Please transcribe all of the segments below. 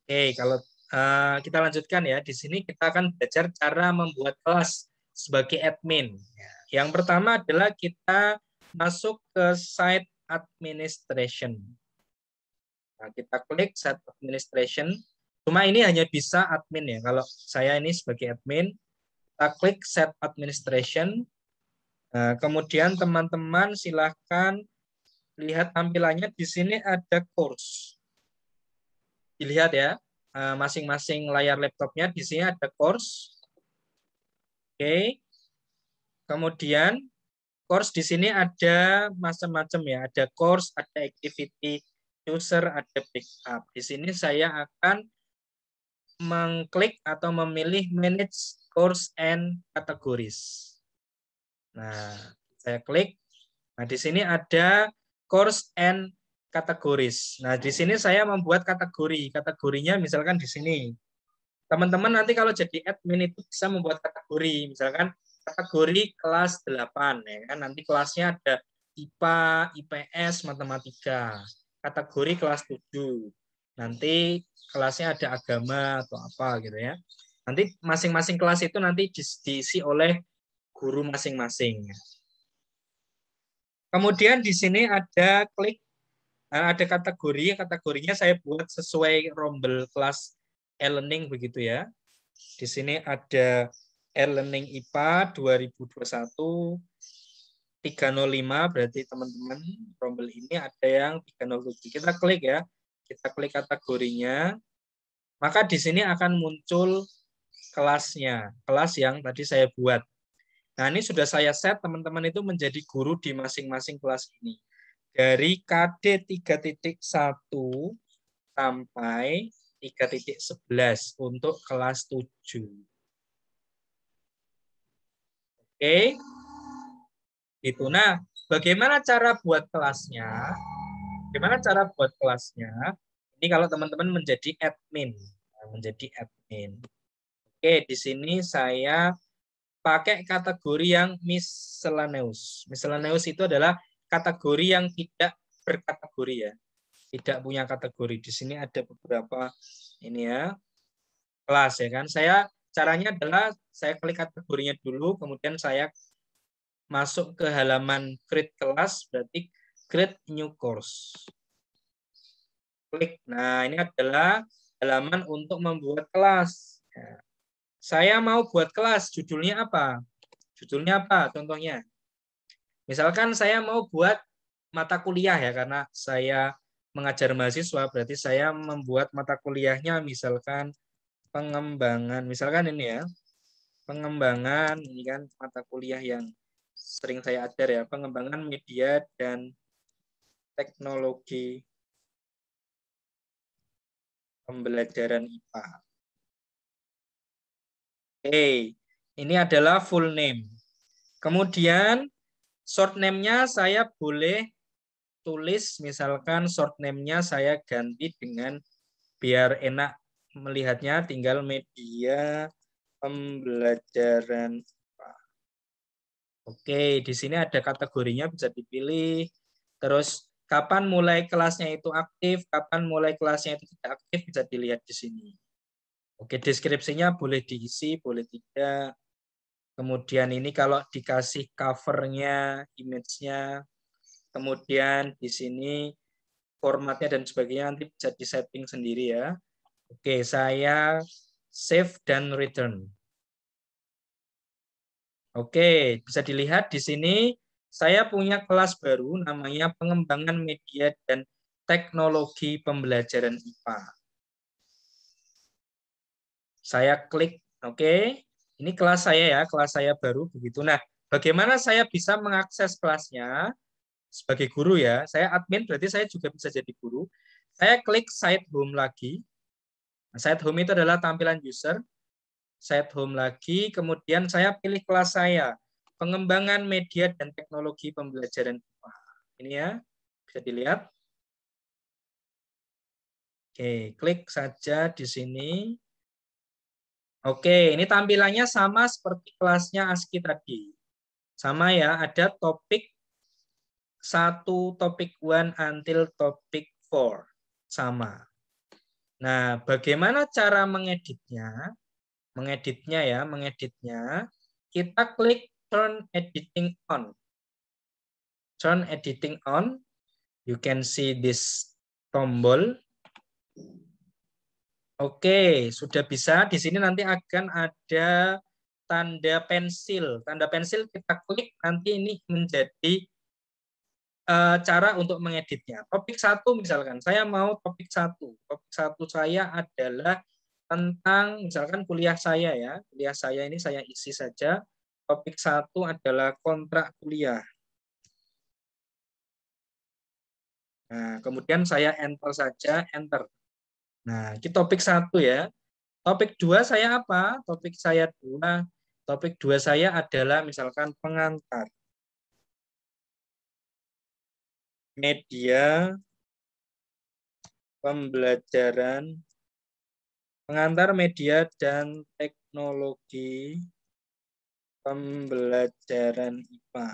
Oke, kalau kita lanjutkan ya. Di sini kita akan belajar cara membuat kelas sebagai admin. Yang pertama adalah kita masuk ke site administration. Nah, kita klik site administration. Cuma ini hanya bisa admin ya. Kalau saya ini sebagai admin, kita klik set administration. Nah, kemudian teman-teman silahkan lihat tampilannya. Di sini ada course. Dilihat ya, masing-masing layar laptopnya di sini ada course. Oke. Kemudian course di sini ada macam-macam ya. Ada course, ada activity, user, ada backup. Di sini saya akan mengklik atau memilih manage course and categories. Nah, saya klik. Nah, di sini ada course and categories. Nah, di sini saya membuat kategori. Kategorinya misalkan di sini. Teman-teman nanti kalau jadi admin itu bisa membuat kategori. Misalkan kategori kelas 8 ya kan. Nanti kelasnya ada IPA, IPS, matematika. Kategori kelas 7. Nanti kelasnya ada agama atau apa gitu ya. Nanti masing-masing kelas itu nanti diisi oleh guru masing-masing. Kemudian di sini ada klik, ada kategori, kategorinya saya buat sesuai rombel kelas e-learning begitu ya. Di sini ada e-learning IPA 2021 305, berarti teman-teman rombel ini ada yang 307. Kita klik ya, kita klik kategorinya, maka di sini akan muncul kelasnya, kelas yang tadi saya buat. Nah, ini sudah saya set teman-teman itu menjadi guru di masing-masing kelas ini. Dari KD 3.1 sampai 3.11 untuk kelas 7. Oke. Itu. Nah, bagaimana cara buat kelasnya? Bagaimana cara buat kelasnya? Ini kalau teman-teman menjadi admin, menjadi admin. Oke, di sini saya pakai kategori yang miscellaneous. Miscellaneous itu adalah kategori yang tidak berkategori ya. Tidak punya kategori. Di sini ada beberapa ini ya, kelas ya kan. Saya caranya adalah saya klik kategorinya dulu, kemudian saya masuk ke halaman create kelas, berarti create new course. Klik. Nah, ini adalah halaman untuk membuat kelas. Saya mau buat kelas, judulnya apa? Judulnya apa contohnya? Misalkan saya mau buat mata kuliah ya, karena saya mengajar mahasiswa, berarti saya membuat mata kuliahnya misalkan pengembangan, misalkan ini ya, pengembangan, ini kan mata kuliah yang sering saya ajar ya, pengembangan media dan teknologi pembelajaran IPA. Oke, ini adalah full name. Kemudian short name-nya saya boleh tulis, misalkan short name-nya saya ganti dengan, biar enak melihatnya, tinggal media pembelajaran IPA. Oke, di sini ada kategorinya bisa dipilih. Terus kapan mulai kelasnya itu aktif, kapan mulai kelasnya itu tidak aktif bisa dilihat di sini. Oke, deskripsinya boleh diisi, boleh tidak. Kemudian ini kalau dikasih covernya, image-nya, kemudian di sini formatnya dan sebagainya nanti bisa disetting sendiri ya. Oke, saya save dan return. Oke, bisa dilihat di sini saya punya kelas baru namanya pengembangan media dan teknologi pembelajaran IPA. Saya klik, oke. Ini kelas saya ya, kelas saya baru begitu. Nah, bagaimana saya bisa mengakses kelasnya sebagai guru ya? Saya admin, berarti saya juga bisa jadi guru. Saya klik site home lagi. Nah, site home itu adalah tampilan user. Site home lagi, kemudian saya pilih kelas saya, pengembangan media dan teknologi pembelajaran IPA. Ini ya, bisa dilihat. Oke, klik saja di sini. Oke, ini tampilannya sama seperti kelasnya ASKI tadi. Sama ya, ada topik 1, topik 1 until topik 4. Sama. Nah, bagaimana cara mengeditnya? Mengeditnya, kita klik turn editing on. Turn editing on. You can see this tombol. Oke, sudah bisa. Di sini nanti akan ada tanda pensil. Tanda pensil kita klik, nanti ini menjadi cara untuk mengeditnya. Topik 1 misalkan, saya mau topik 1. Topik 1 saya adalah tentang misalkan kuliah saya ya. Kuliah saya ini saya isi saja. Topik 1 adalah kontrak kuliah. Nah, kemudian saya enter saja, enter. Nah, ini topik 1 ya. Topik 2 saya apa? Topik 2 saya adalah misalkan pengantar. Media pembelajaran, pengantar media dan teknologi pembelajaran IPA.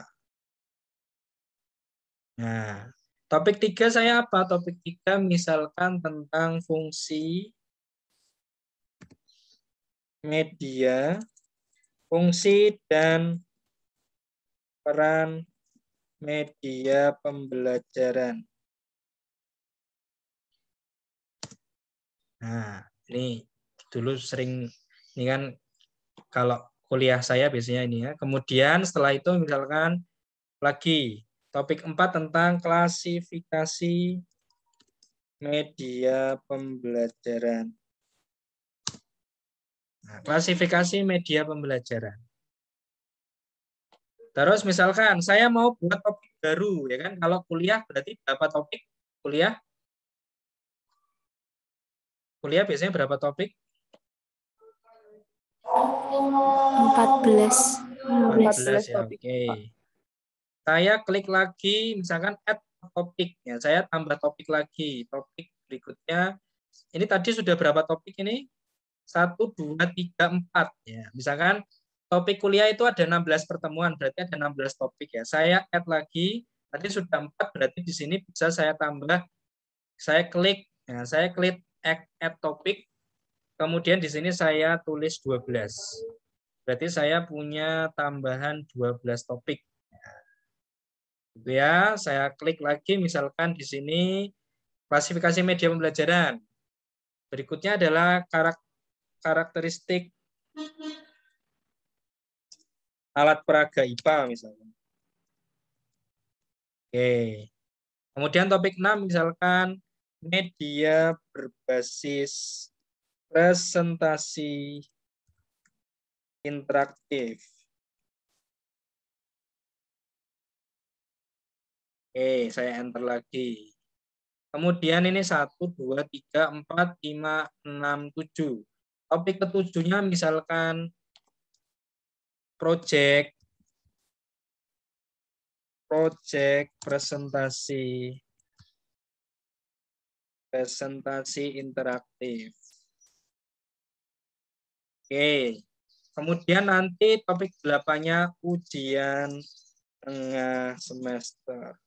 Nah, topik 3 saya apa? Topik 3 misalkan tentang fungsi media, fungsi dan peran media pembelajaran. Nah, ini dulu sering, ini kan kalau kuliah saya biasanya ini ya. Kemudian setelah itu misalkan lagi topik 4 tentang klasifikasi media pembelajaran. Nah, klasifikasi media pembelajaran. Terus misalkan saya mau buat topik baru, ya kan? Kalau kuliah berarti berapa topik? Kuliah? Kuliah biasanya berapa topik? 14. 14 ya, oke. Saya klik lagi, misalkan add topik. Ya, saya tambah topik lagi. Topik berikutnya, ini tadi sudah berapa topik ini? 1, 2, 3, 4. Ya, misalkan topik kuliah itu ada 16 pertemuan, berarti ada 16 topik ya. Saya add lagi, tadi sudah 4, berarti di sini bisa saya tambah, saya klik add topik, kemudian di sini saya tulis 12. Berarti saya punya tambahan 12 topik. Gitu ya, saya klik lagi misalkan di sini klasifikasi media pembelajaran. Berikutnya adalah karakteristik alat peraga IPA misalnya. Oke. Kemudian topik 6 misalkan media berbasis presentasi interaktif. Oke, saya enter lagi. Kemudian ini 1, 2, 3, 4, 5, 6, 7. Topik ketujuhnya misalkan project presentasi interaktif. Oke. Kemudian nanti topik 8-nya ujian tengah semester.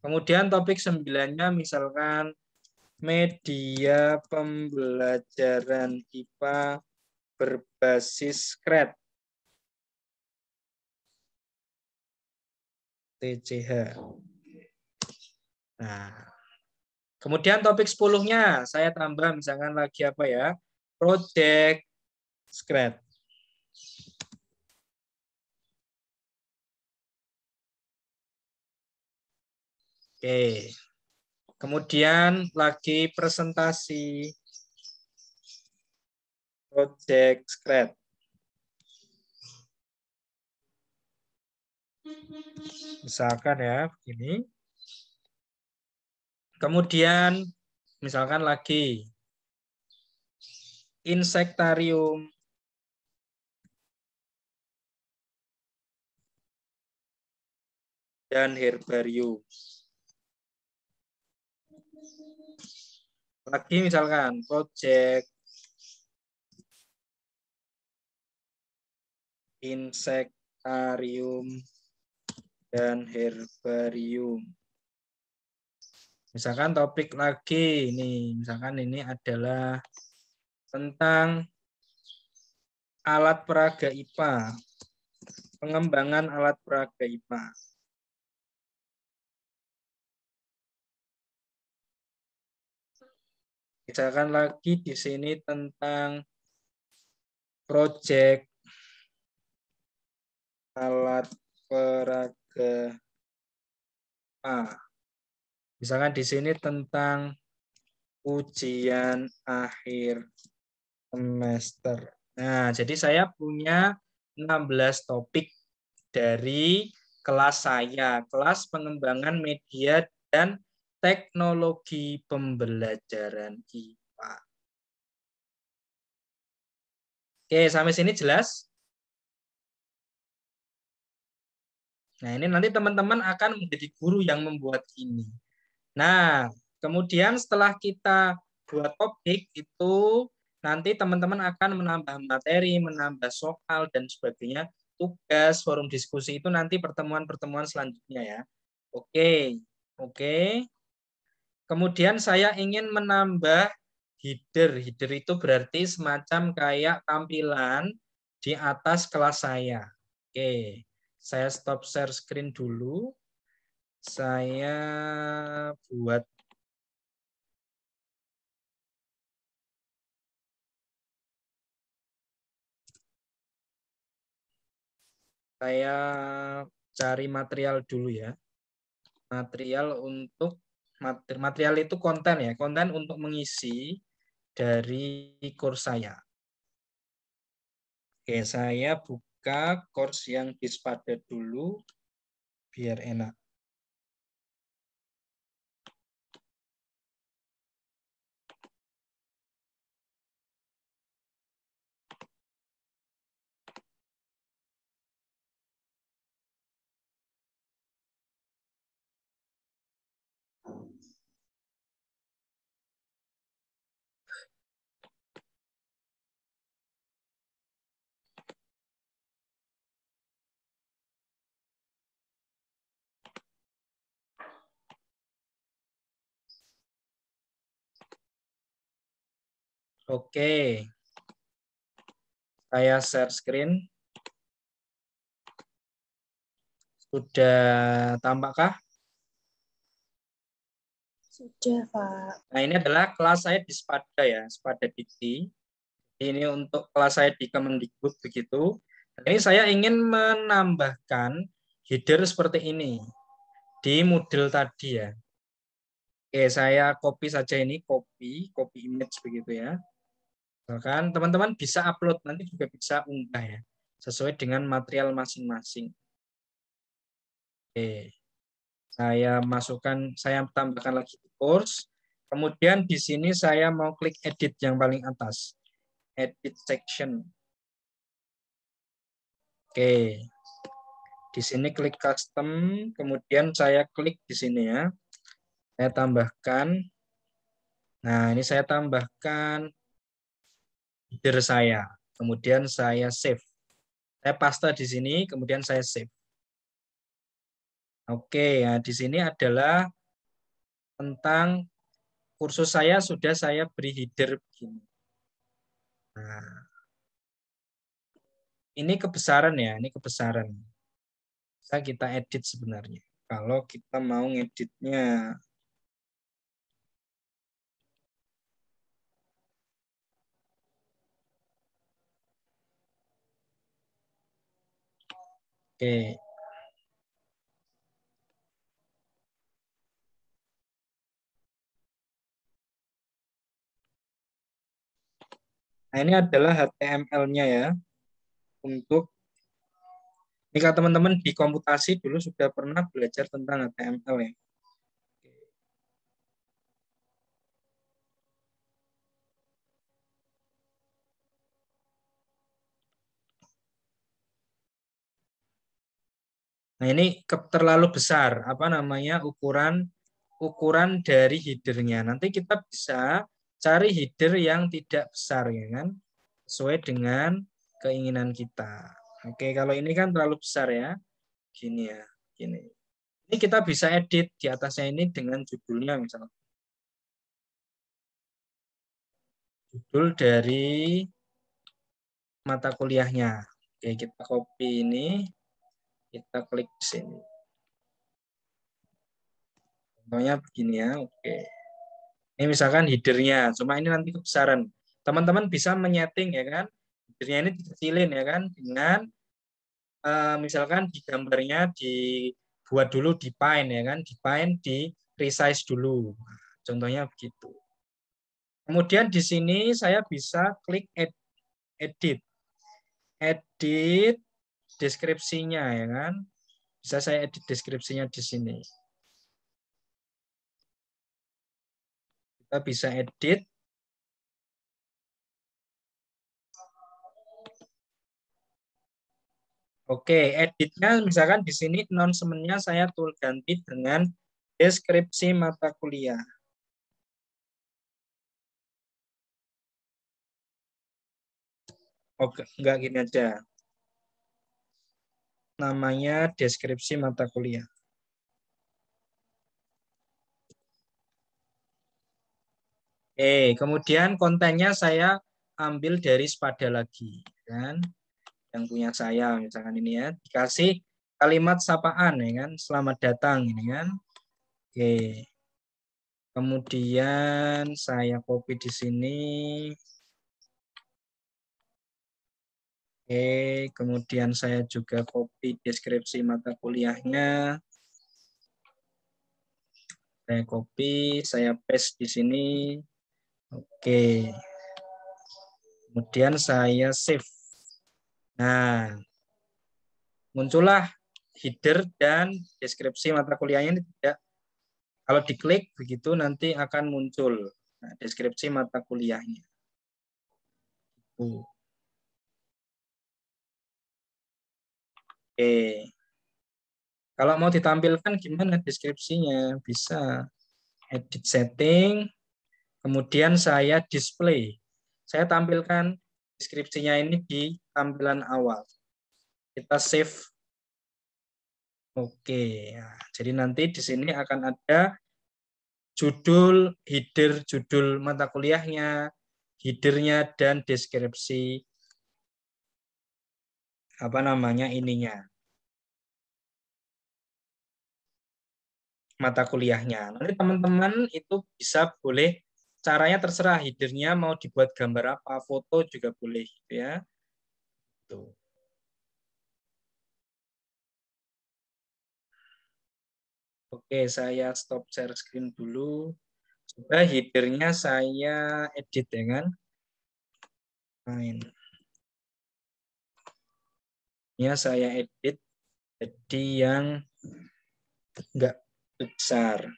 Kemudian topik 9-nya misalkan media pembelajaran IPA berbasis Scratch. TCH. Nah, kemudian topik 10-nya saya tambah misalkan lagi apa ya? Project Scratch. Oke. Kemudian lagi presentasi Project Scratch. Misalkan ya, begini. Kemudian misalkan lagi insektarium dan herbarium. Lagi misalkan project insektarium dan herbarium. Misalkan topik lagi ini, misalkan ini adalah tentang alat peraga IPA, pengembangan alat peraga IPA. Misalkan lagi di sini tentang proyek alat peraga IPA. Misalkan di sini tentang ujian akhir semester. Nah, jadi saya punya 16 topik dari kelas saya, kelas pengembangan media dan teknologi pembelajaran IPA. Oke, sampai sini jelas? Nah, ini nanti teman-teman akan menjadi guru yang membuat ini. Nah, kemudian setelah kita buat topik itu, nanti teman-teman akan menambah materi, menambah soal, dan sebagainya. Tugas, forum diskusi itu nanti pertemuan-pertemuan selanjutnya ya. Oke, oke. Kemudian saya ingin menambah header. Header itu berarti semacam kayak tampilan di atas kelas saya. Oke, saya stop share screen dulu. Saya buat saya cari material dulu ya. Material untuk material itu konten ya, konten untuk mengisi dari course saya. Oke, saya buka course yang di Spada dulu biar enak. Oke, saya share screen. Sudah tampakkah? Sudah, Pak. Nah, ini adalah kelas saya di Spada ya, Spada Dikti. Ini untuk kelas saya di Kemendikbud begitu. Ini saya ingin menambahkan header seperti ini di Moodle tadi ya. Oke, saya copy saja ini, copy image begitu ya. Bahkan teman-teman bisa upload, nanti juga bisa unggah ya, sesuai dengan material masing-masing. Oke, saya masukkan, saya tambahkan lagi di course. Kemudian di sini saya mau klik edit yang paling atas, edit section. Oke, di sini klik custom, kemudian saya klik di sini ya. Saya tambahkan. Nah, ini saya tambahkan header saya. Kemudian saya save. Saya paste di sini, kemudian saya save. Oke, ya di sini adalah tentang kursus saya sudah saya beri header begini. Nah, ini kebesaran ya, ini kebesaran. Bisa kita edit sebenarnya. Kalau kita mau ngeditnya. Oke. Nah, ini adalah HTML-nya ya. Untuk jika teman-teman di komputasi dulu sudah pernah belajar tentang HTML ya. Nah, ini terlalu besar, apa namanya, ukuran dari headernya. Nanti kita bisa cari header yang tidak besar ya kan, sesuai dengan keinginan kita. Oke, kalau ini kan terlalu besar ya. Gini ya, gini. Ini kita bisa edit di atasnya ini dengan judulnya misalnya. Judul dari mata kuliahnya. Oke, kita copy ini, kita klik di sini. Contohnya begini ya, oke. Ini misalkan header-nya, cuma ini nanti kebesaran. Teman-teman bisa menyeting ya kan, header-nya ini dikecilin ya kan, dengan misalkan di gambarnya dibuat dulu di Paint ya kan, di Paint di resize dulu. Contohnya begitu. Kemudian di sini saya bisa klik edit. Edit deskripsinya ya kan. Bisa saya edit deskripsinya di sini. Kita bisa edit. Oke, editnya misalkan di sini announcement-nya saya ganti dengan deskripsi mata kuliah. Oke, enggak gini aja. Namanya deskripsi mata kuliah. Oke, kemudian kontennya saya ambil dari Spada lagi, kan? Yang punya saya, misalkan ini ya, dikasih kalimat sapaan, ya kan? Selamat datang, ini kan? Oke. Kemudian saya copy di sini. Oke, kemudian saya juga copy deskripsi mata kuliahnya. Saya copy, saya paste di sini. Oke. Kemudian saya save. Nah, muncullah header dan deskripsi mata kuliahnya ini tidak. Kalau diklik begitu nanti akan muncul deskripsi mata kuliahnya. Oke. Kalau mau ditampilkan gimana deskripsinya? Bisa edit setting, kemudian saya display. Saya tampilkan deskripsinya ini di tampilan awal. Kita save. Oke. Nah, jadi nanti di sini akan ada judul, header, judul mata kuliahnya, headernya, dan deskripsi apa namanya ininya, mata kuliahnya. Nanti teman-teman itu bisa boleh caranya terserah, headernya mau dibuat gambar apa, foto juga boleh gitu ya. Tuh. Oke, saya stop share screen dulu. Coba headernya saya edit ya kan. Ya saya edit jadi yang enggak besar.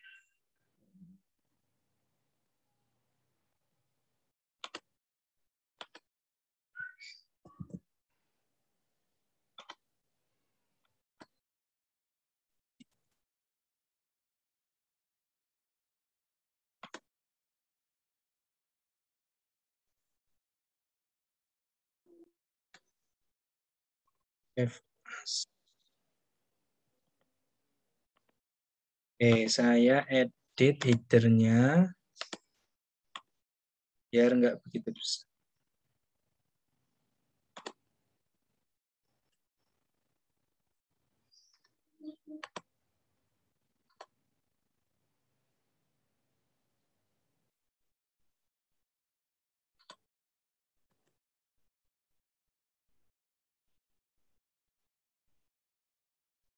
Oke, saya edit headernya biar nggak begitu besar.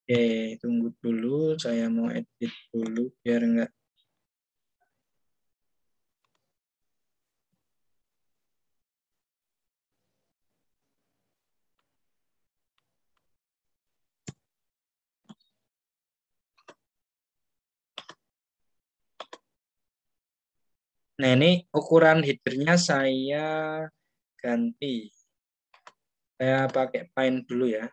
Oke, tunggu dulu. Saya mau edit dulu biar nggak. Nah, ini ukuran headernya saya ganti. Saya pakai Paint dulu ya.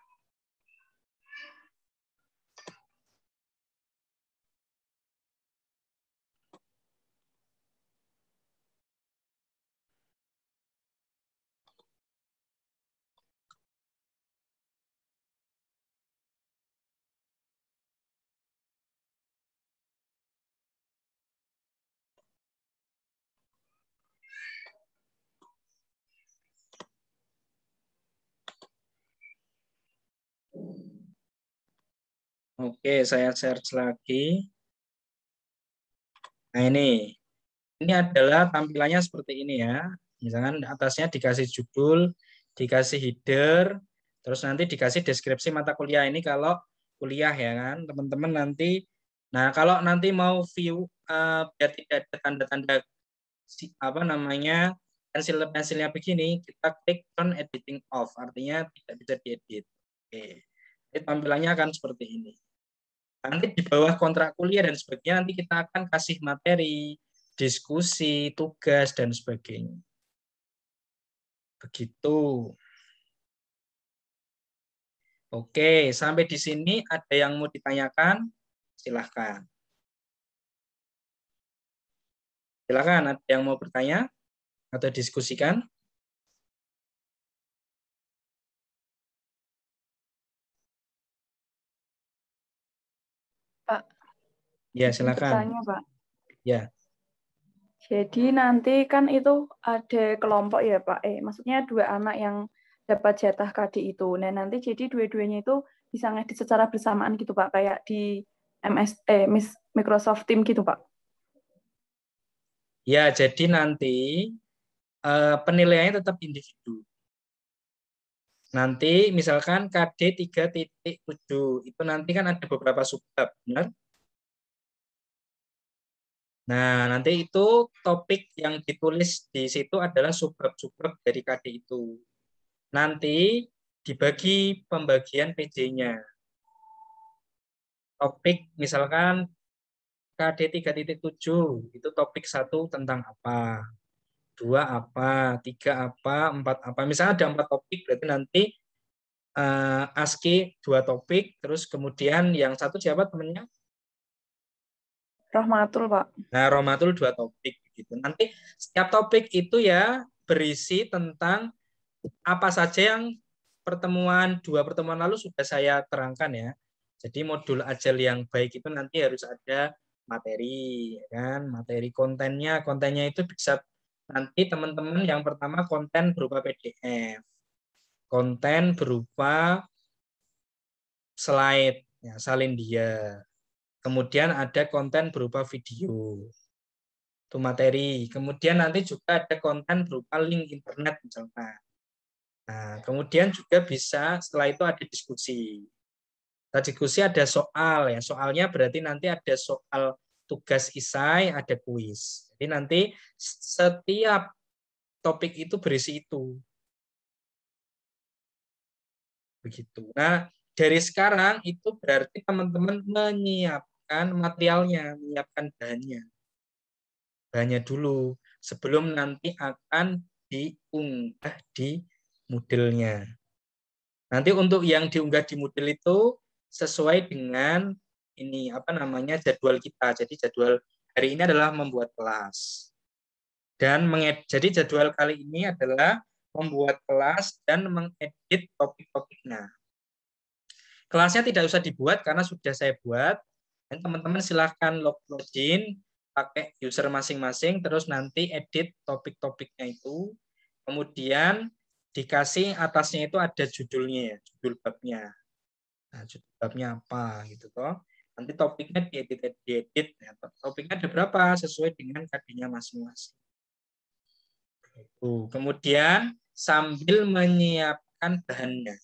Oke, saya search lagi. Nah, ini adalah tampilannya seperti ini ya. Misalkan atasnya dikasih judul, dikasih header, terus nanti dikasih deskripsi mata kuliah. Ini kalau kuliah ya kan, teman-teman nanti. Nah, kalau nanti mau view biar tidak ada tanda-tanda apa namanya pensil-pensilnya begini, kita klik turn editing off, artinya tidak bisa diedit. Oke. Jadi tampilannya akan seperti ini. Nanti di bawah kontrak kuliah dan sebagainya nanti kita akan kasih materi, diskusi, tugas dan sebagainya. Begitu. Oke, sampai di sini ada yang mau ditanyakan? Silahkan. Silahkan, ada yang mau bertanya atau diskusikan? Pak, Ya, izin silakan. bertanya, Pak. Ya. Jadi nanti kan itu ada kelompok ya, Pak. Maksudnya 2 anak yang dapat jatah KD itu. Nah, nanti jadi dua-duanya itu bisa ngedit secara bersamaan gitu, Pak. Kayak di Microsoft Teams gitu, Pak. Ya, jadi nanti penilaiannya tetap individu. Nanti misalkan KD 3.7 itu nanti kan ada beberapa subbab, benar? Nah, nanti itu topik yang ditulis di situ adalah subbab-subbab dari KD itu. Nanti dibagi pembagian PJ-nya. Topik misalkan KD 3.7 itu topik 1 tentang apa, 2 apa, 3 apa, 4 apa. Misalnya ada 4 topik, berarti nanti ASCII 2 topik, terus kemudian yang satu siapa temennya? Rahmatul, Pak. Nah, Romatul 2 topik gitu. Nanti setiap topik itu ya berisi tentang apa saja yang 2 pertemuan lalu sudah saya terangkan ya. Jadi modul Agile yang baik itu nanti harus ada materi, ya kan? Materi kontennya itu bisa nanti teman-teman yang pertama konten berupa PDF, konten berupa slide, ya, salin dia. Kemudian ada konten berupa video, itu materi. Kemudian nanti juga ada konten berupa link internet misalkan. Nah, kemudian juga bisa setelah itu ada diskusi. Setelah diskusi ada soal ya. Soalnya berarti nanti ada soal tugas isai, ada kuis. Jadi nanti setiap topik itu berisi itu. Begitu. Nah, dari sekarang itu berarti teman-teman menyiapkan materialnya, menyiapkan bahannya. Bahannya dulu sebelum nanti akan diunggah di Moodle-nya. Nanti untuk yang diunggah di Moodle itu sesuai dengan ini apa namanya jadwal kita. Jadi jadwal hari ini adalah membuat kelas. Dan jadi jadwal kali ini adalah membuat kelas dan mengedit topik-topiknya. Kelasnya tidak usah dibuat karena sudah saya buat. Dan teman-teman silahkan login pakai user masing-masing, terus nanti edit topik-topiknya itu. Kemudian dikasih atasnya itu ada judulnya ya, judul babnya. Nah, judul babnya apa gitu toh. Nanti topiknya diedit ya. Topiknya ada berapa sesuai dengan KD-nya masing-masing. Kemudian sambil menyiapkan bahannya.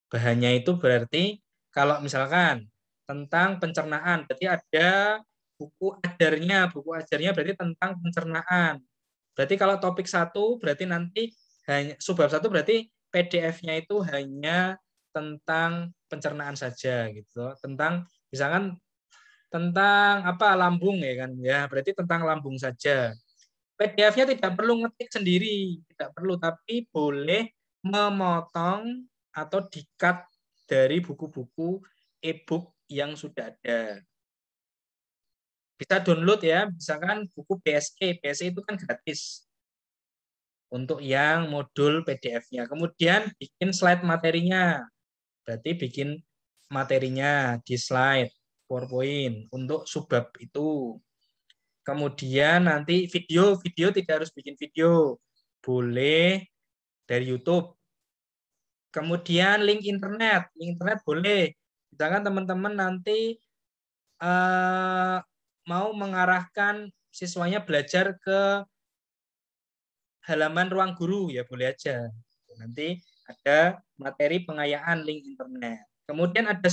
Bahannya itu berarti kalau misalkan tentang pencernaan, berarti ada buku ajarnya. Buku ajarnya berarti tentang pencernaan. Berarti kalau topik 1 berarti nanti hanya subbab 1 berarti PDF-nya itu hanya tentang pencernaan saja gitu. Tentang misalkan tentang apa lambung ya kan ya, berarti tentang lambung saja. PDF-nya tidak perlu ngetik sendiri, tidak perlu, tapi boleh memotong atau di-cut dari buku-buku e-book yang sudah ada. Bisa download ya, misalkan buku BSE. BSE itu kan gratis untuk yang modul PDF-nya. Kemudian bikin slide materinya. Berarti bikin materinya di slide PowerPoint untuk subbab itu. Kemudian nanti video tidak harus bikin video. Boleh dari YouTube. Kemudian link internet boleh Misalkan teman-teman nanti mau mengarahkan siswanya belajar ke halaman ruang guru, ya boleh aja. Nanti ada materi pengayaan link internet. Kemudian ada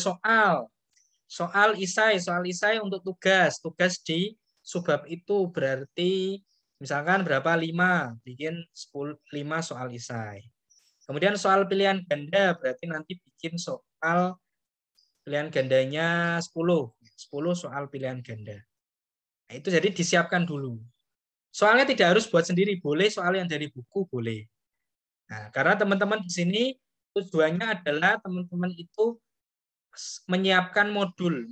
soal isai untuk tugas di subbab itu berarti misalkan berapa 5, bikin 5 soal isai. Kemudian soal pilihan ganda berarti nanti bikin soal pilihan gandanya 10 soal pilihan ganda. Nah, itu jadi disiapkan dulu. Soalnya tidak harus buat sendiri, boleh soal yang dari buku boleh. Nah, karena teman-teman di sini tujuannya adalah teman-teman itu menyiapkan modul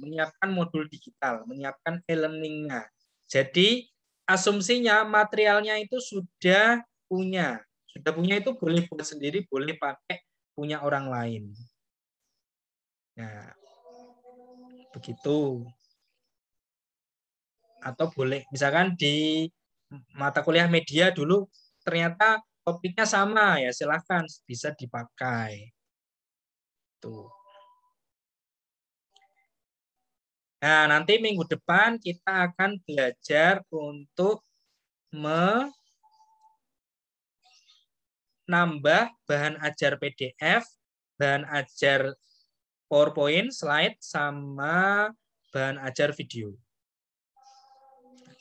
digital, menyiapkan e-learning-nya. Jadi asumsinya materialnya itu sudah punya itu boleh buat sendiri, boleh pakai punya orang lain. Nah, begitu. Atau boleh misalkan di mata kuliah media dulu ternyata topiknya sama, ya silahkan bisa dipakai. Tuh. Nah, nanti minggu depan kita akan belajar untuk menambah bahan ajar PDF, bahan ajar PowerPoint, slide, sama bahan ajar video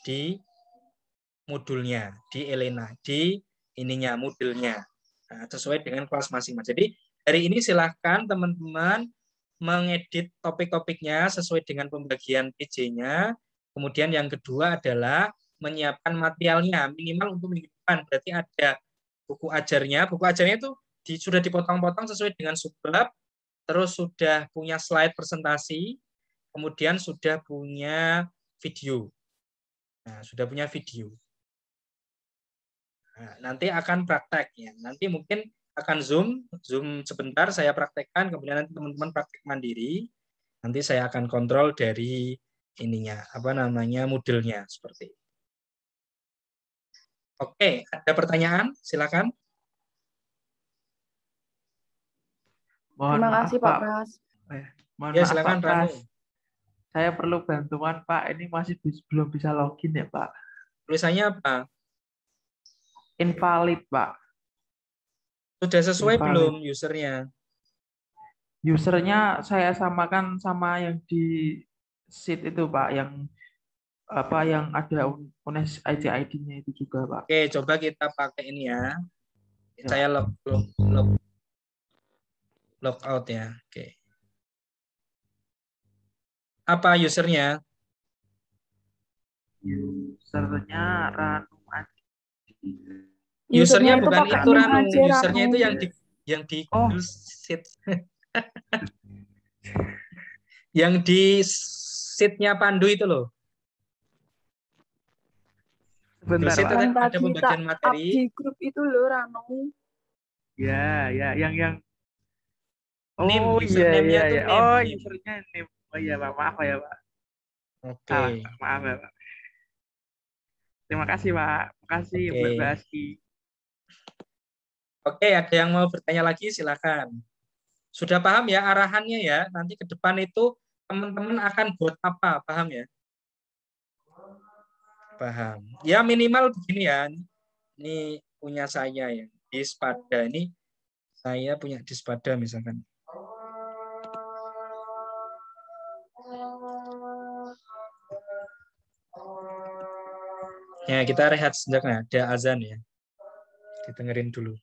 di modulnya, di Elena, di ininya, modulnya. Nah, sesuai dengan kelas masing-masing. Jadi, hari ini silahkan teman-teman mengedit topik-topiknya sesuai dengan pembagian PJ-nya. Kemudian yang kedua adalah menyiapkan materialnya, minimal untuk minggu depan. Berarti ada buku ajarnya. Buku ajarnya itu sudah dipotong-potong sesuai dengan subbab, terus sudah punya slide presentasi, kemudian sudah punya video. Nah, sudah punya video. Nah, nanti akan praktek ya. Nanti mungkin akan Zoom sebentar saya praktekkan, kemudian nanti teman-teman praktek mandiri. Nanti saya akan kontrol dari ininya, modelnya seperti itu. Oke, ada pertanyaan? Silakan. Terima kasih Pak Pras. Mohon Ya, maaf silakan Pak Pras. Ranu. Saya perlu bantuan Pak. Ini masih belum bisa login ya Pak. Tulisannya apa? Invalid Pak. Sudah sesuai Invalid. belum usernya? Usernya saya samakan sama yang di sheet itu Pak, yang ada UNES ID-nya itu juga Pak. Oke, coba kita pakai ini ya. Ya. Saya log out ya. Oke. Apa usernya? Usernya Ranu Adi. Usernya bukan pakai itu Ranu. aja, Usernya Ranu. itu yang di Google Sheet. Yang di sheet-nya Pandu itu loh. Sebentar Sheet Pak. Yang ada tadi pembagian up materi. di grup itu loh, Ranu. Ya, yang NIM, oh iya username-nya iya tuh iya. NIM. Oh, NIM. usernya NIM. Oh iya Pak, maaf ya Pak. Oke. Maaf ya Pak. Terima kasih Pak. Terima kasih Oke. Mbak Aski. Oke, ada yang mau bertanya lagi silakan. Sudah paham ya arahannya ya? Nanti ke depan itu teman-teman akan buat apa? Paham ya? Paham. Ya minimal begini ya. Ini punya saya ya. Dispada ini saya punya Dispada misalkan. Ya, kita rehat sejenak ya. Ada azan ya. Didengerin dulu.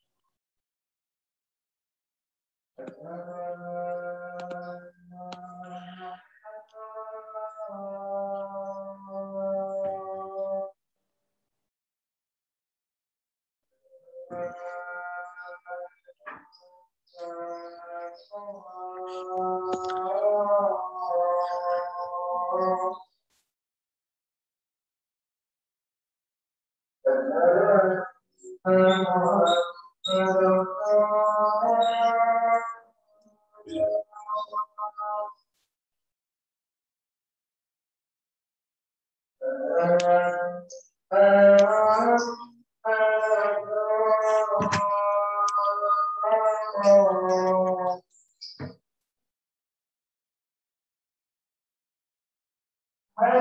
Nah,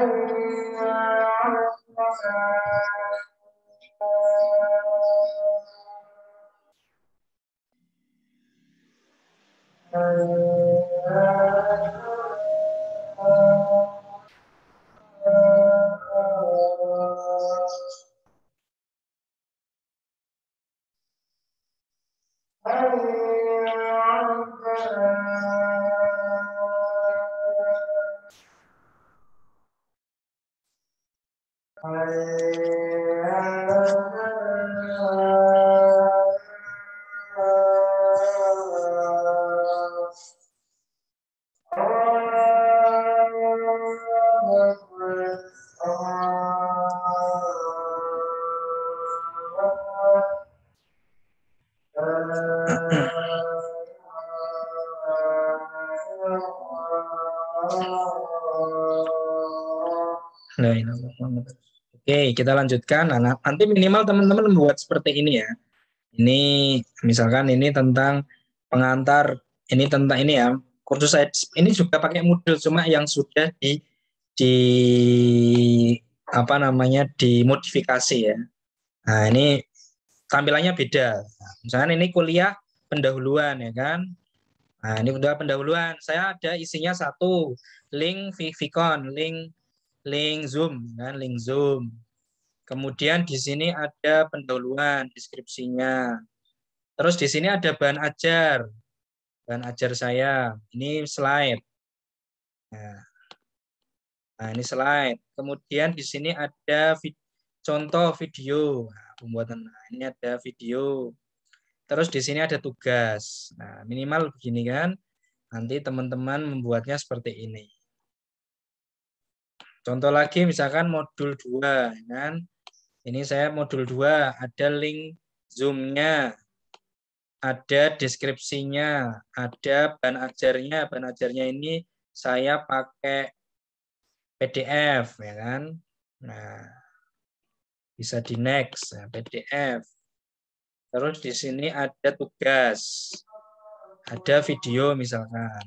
ini. Oke, kita lanjutkan. Nah, nanti minimal teman-teman membuat seperti ini ya. Ini misalkan ini tentang pengantar, ini tentang ini ya. Kursus saya ini juga pakai Moodle, cuma yang sudah di apa namanya dimodifikasi ya. Nah, ini tampilannya beda. Nah, misalkan ini kuliah pendahuluan ya kan. Nah, ini udah pendahuluan. Saya ada isinya satu, link Vicon, link Zoom kan, link Zoom. Kemudian di sini ada pendahuluan, deskripsinya. Terus di sini ada bahan ajar saya. Ini slide. Nah, ini slide. Kemudian di sini ada contoh video. Nah, pembuatan. Nah, ini ada video. Terus di sini ada tugas. Nah, minimal begini kan. Nanti teman-teman membuatnya seperti ini. Contoh lagi misalkan modul 2 kan. Ini saya modul 2, ada link Zoom-nya, ada deskripsinya, ada bahan ajarnya. Bahan ajarnya ini saya pakai PDF ya kan. Nah, bisa di next, nah, PDF. Terus di sini ada tugas. Ada video misalkan.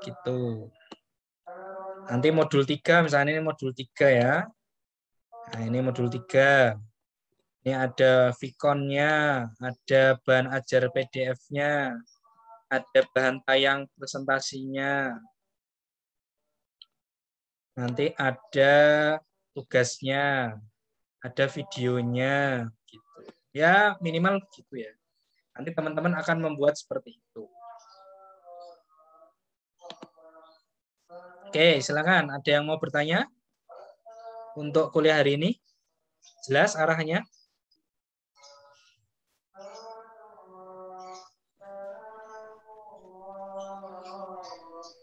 Gitu. Nanti modul 3 misalnya ini modul 3 ya. Nah, ini modul 3. Ini ada Vicon-nya, ada bahan ajar PDF-nya, ada bahan tayang presentasinya. Nanti ada tugasnya, ada videonya gitu. Ya, minimal gitu ya. Nanti teman-teman akan membuat seperti itu. Oke, silakan. Ada yang mau bertanya untuk kuliah hari ini? Jelas arahnya?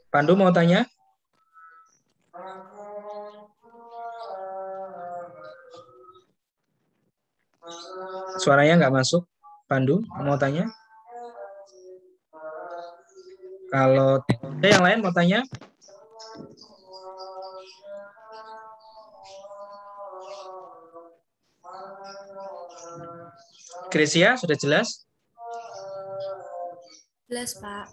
Pandu mau tanya? Suaranya nggak masuk. Pandu mau tanya? Kalau ada yang lain mau tanya? Gracia, sudah jelas? Jelas, Pak.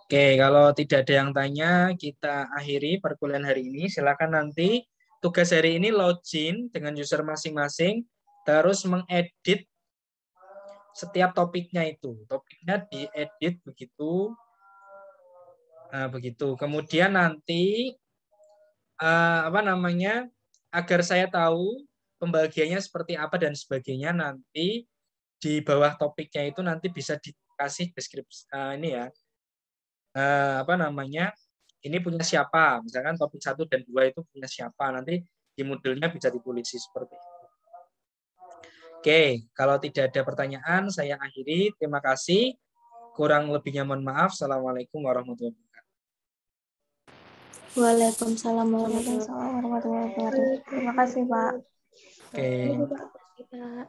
Oke, kalau tidak ada yang tanya, kita akhiri perkuliahan hari ini. Silakan nanti tugas hari ini login dengan user masing-masing, terus mengedit setiap topiknya itu. Topiknya diedit begitu. Nah, begitu. Kemudian nanti apa namanya? Agar saya tahu pembagiannya seperti apa dan sebagainya, nanti di bawah topiknya itu nanti bisa dikasih deskripsi ini ya. Apa namanya? Ini punya siapa? Misalkan topik 1 dan 2 itu punya siapa? Nanti di Moodle-nya bisa ditulis seperti itu. Oke, kalau tidak ada pertanyaan, saya akhiri. Terima kasih. Kurang lebihnya mohon maaf. Assalamualaikum warahmatullahi wabarakatuh. Waalaikumsalam Warahmatullahi wabarakatuh. Terima kasih, Pak. Oke. Terima kasih, Pak.